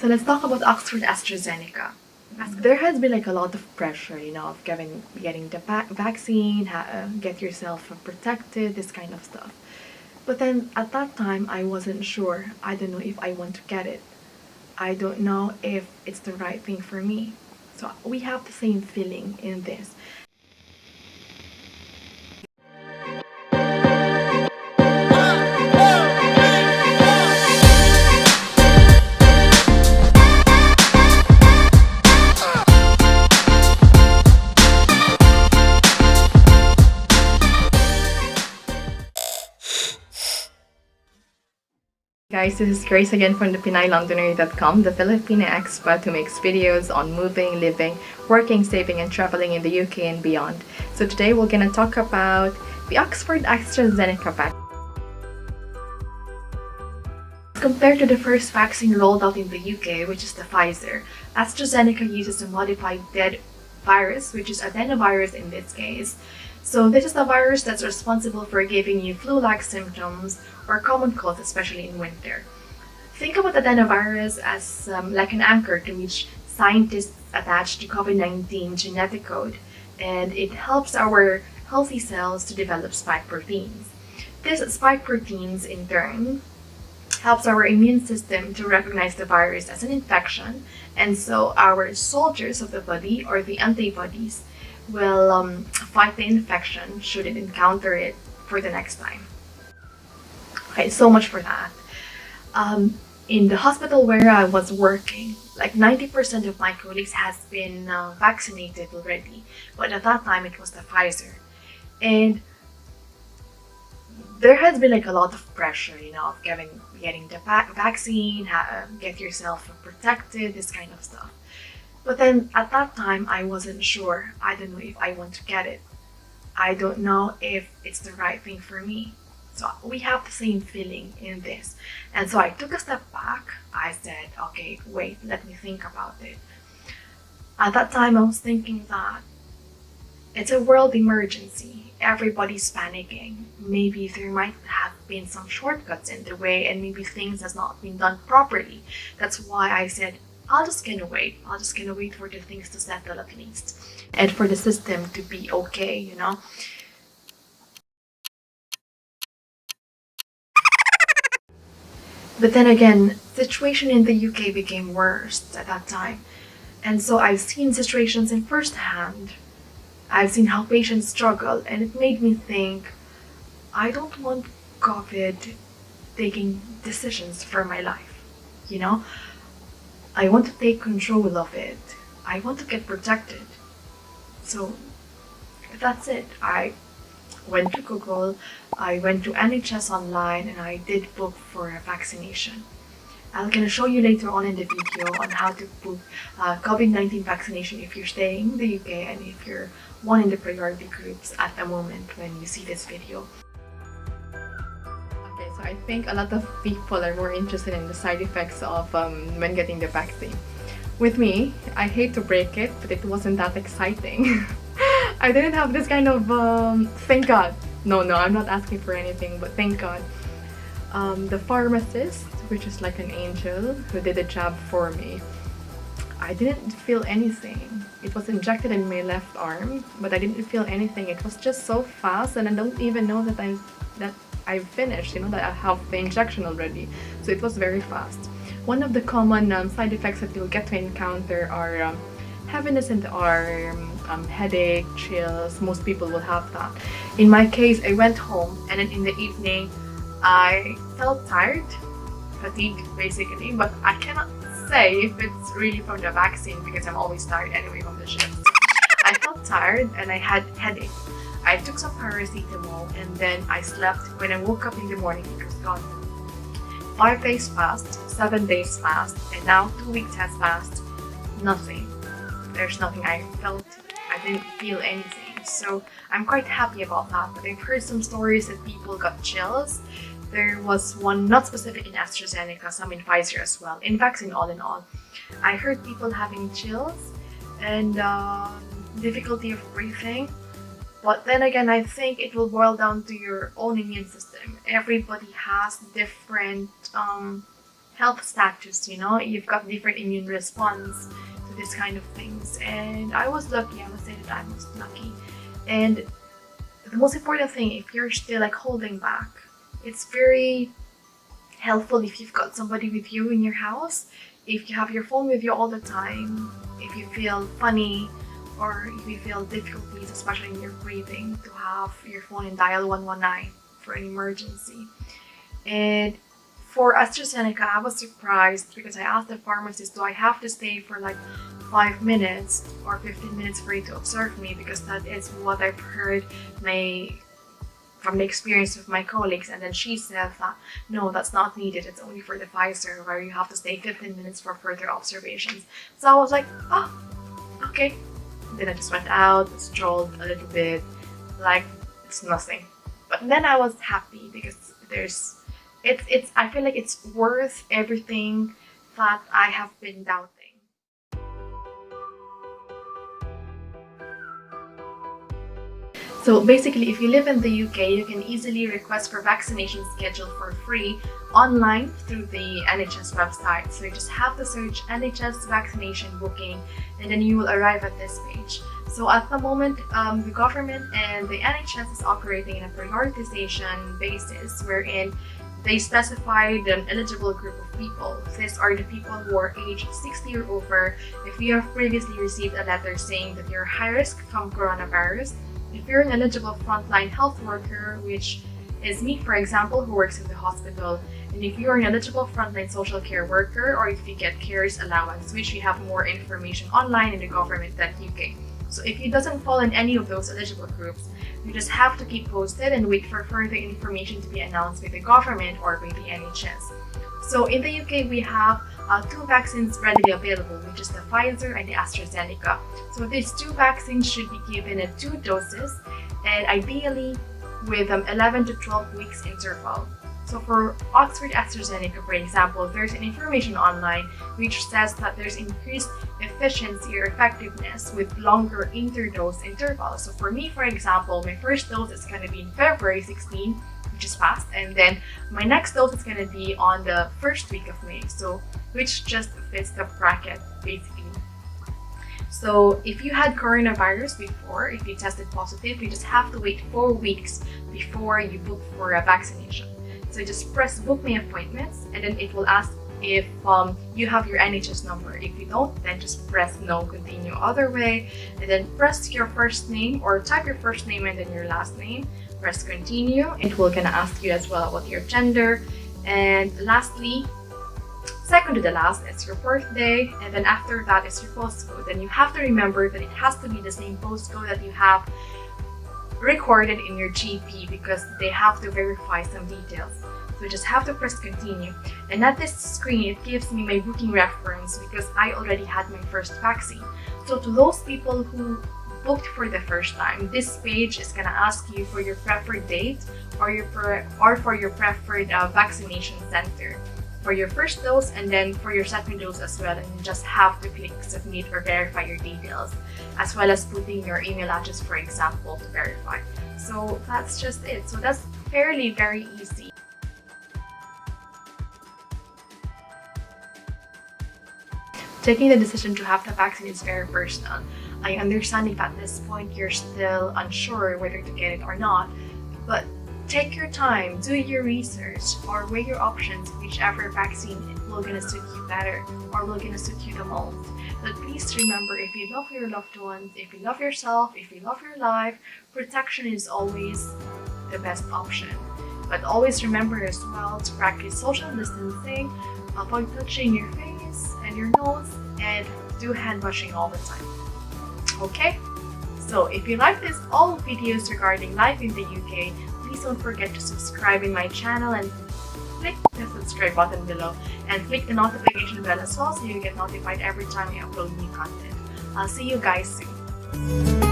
So let's talk about Oxford AstraZeneca. There has been a lot of pressure, of getting the vaccine, get yourself protected, this kind of stuff. But then at that time, I wasn't sure. I don't know if I want to get it. I don't know if it's the right thing for me. So we have the same feeling in this. Guys, this is Grace again from the PinayLondoner.com, the Filipino expat who makes videos on moving, living, working, saving, and traveling in the UK and beyond. So today we're gonna talk about the Oxford AstraZeneca vaccine. Compared to the first vaccine rolled out in the UK, which is the Pfizer, AstraZeneca uses a modified dead virus, which is adenovirus in this case. So this is the virus that's responsible for giving you flu-like symptoms or common colds, especially in winter. Think about adenovirus as like an anchor to which scientists attach the COVID-19 genetic code, and it helps our healthy cells to develop spike proteins. These spike proteins, in turn, helps our immune system to recognize the virus as an infection, and so our soldiers of the body, or the antibodies, will fight the infection should it encounter it for the next time. Okay, so much for that. In the hospital where I was working, like 90% of my colleagues has been vaccinated already, but at that time it was the Pfizer. And there has been a lot of pressure, of getting the vaccine, get yourself protected, this kind of stuff. But then at that time, I wasn't sure. I don't know if I want to get it. I don't know if it's the right thing for me. So we have the same feeling in this. And so I took a step back. I said, okay, wait, let me think about it. At that time, I was thinking that it's a world emergency. Everybody's panicking. Maybe there might have been some shortcuts in the way, and maybe things has not been done properly. That's why I said, I'll just gonna wait. I'll just gonna wait for the things to settle at least, and for the system to be okay, But then again, situation in the UK became worse at that time. And so I've seen situations in first hand. I've seen how patients struggle, and it made me think, I don't want COVID taking decisions for my life, I want to take control of it. I want to get protected. So that's it. I went to Google, I went to NHS online, and I did book for a vaccination. I'm gonna show you later on in the video on how to book COVID-19 vaccination if you're staying in the UK and if you're one in the priority groups at the moment when you see this video. Okay, so I think a lot of people are more interested in the side effects of when getting the vaccine. With me, I hate to break it, but it wasn't that exciting. I didn't have this kind of, thank God. No, I'm not asking for anything, but thank God. The pharmacist, which is like an angel, who did a jab for me, I didn't feel anything. It was injected in my left arm, but I didn't feel anything. It was just so fast, and I don't even know that I finished, that I have the injection already. So it was very fast. One of the common side effects that you'll get to encounter are heaviness in the arm, headache, chills. Most people will have that. In my case, I went home, and then in the evening, I felt tired, fatigue basically, but I cannot say if it's really from the vaccine because I'm always tired anyway from the shift. I felt tired and I had headache. I took some paracetamol and then I slept. When I woke up in the morning, it was gone. 5 days passed, 7 days passed, and now 2 weeks has passed. Nothing. There's nothing. I didn't feel anything. So I'm quite happy about that. But I've heard some stories that people got chills. There was one, not specific in AstraZeneca, some in Pfizer as well, in vaccine all in all. I heard people having chills and difficulty of breathing. But then again, I think it will boil down to your own immune system. Everybody has different health status, you know, you've got different immune response to this kind of things. And I was lucky, I must say that I was lucky. And the most important thing, if you're still like holding back, it's very helpful if you've got somebody with you in your house. If you have your phone with you all the time, if you feel funny or if you feel difficulties, especially in your breathing, to have your phone and dial 119 for an emergency. And for AstraZeneca, I was surprised because I asked the pharmacist, do I have to stay for like 5 minutes or 15 minutes for you to observe me? Because that is what I've heard from the experience with my colleagues. And then she said that no, that's not needed, it's only for the Pfizer where you have to stay 15 minutes for further observations. So I was like, oh, okay. Then I just went out, strolled a little bit, like it's nothing. But then I was happy because I feel like it's worth everything that I have been doubting. So basically, if you live in the UK, you can easily request for vaccination schedule for free online through the NHS website. So you just have to search NHS vaccination booking and then you will arrive at this page. So at the moment, the government and the NHS is operating in a prioritization basis wherein they specified an eligible group of people. These are the people who are aged 60 or over. If you have previously received a letter saying that you're high risk from coronavirus, if you're an eligible frontline health worker, which is me, for example, who works in the hospital, and if you're an eligible frontline social care worker, or if you get carers allowance, which we have more information online in the government.uk. So if it doesn't fall in any of those eligible groups, you just have to keep posted and wait for further information to be announced by the government or by the NHS. So in the UK, we have 2 vaccines readily available, which is the Pfizer and the AstraZeneca. So these 2 vaccines should be given in 2 doses and ideally with 11 to 12 weeks interval. So for Oxford AstraZeneca, for example, there's an information online which says that there's increased efficiency or effectiveness with longer interdose intervals. So for me, for example, my first dose is going to be in February 16, which is fast, and then my next dose is going to be on the first week of May, so which just fits the bracket basically. So if you had coronavirus before, if you tested positive, you just have to wait 4 weeks before you book for a vaccination. So just press book my appointments and then it will ask if you have your NHS number. If you don't, then just press no, continue other way, and then press your first name or type your first name and then your last name. Press continue. It will gonna ask you as well about your gender, and lastly, second to the last is your birthday, and then after that is your postcode. And you have to remember that it has to be the same postcode that you have recorded in your GP because they have to verify some details. So you just have to press continue. And at this screen, it gives me my booking reference because I already had my first vaccine. So to those people who booked for the first time, this page is gonna ask you for your preferred date or for your preferred vaccination center for your first dose and then for your second dose as well. And you just have to click submit or verify your details, as well as putting your email address, for example, to verify. So that's just it. So that's very easy. Taking the decision to have the vaccine is very personal. I understand if at this point you're still unsure whether to get it or not, but take your time, do your research, or weigh your options, whichever vaccine will gonna suit you better or will gonna suit you the most. But please remember, if you love your loved ones, if you love yourself, if you love your life, protection is always the best option. But always remember as well to practice social distancing, avoid touching your face and your nose, and do hand washing all the time. Okay? So if you like all videos regarding life in the UK, please don't forget to subscribe in my channel and click the subscribe button below and click the notification bell as well so you get notified every time I upload new content. I'll see you guys soon.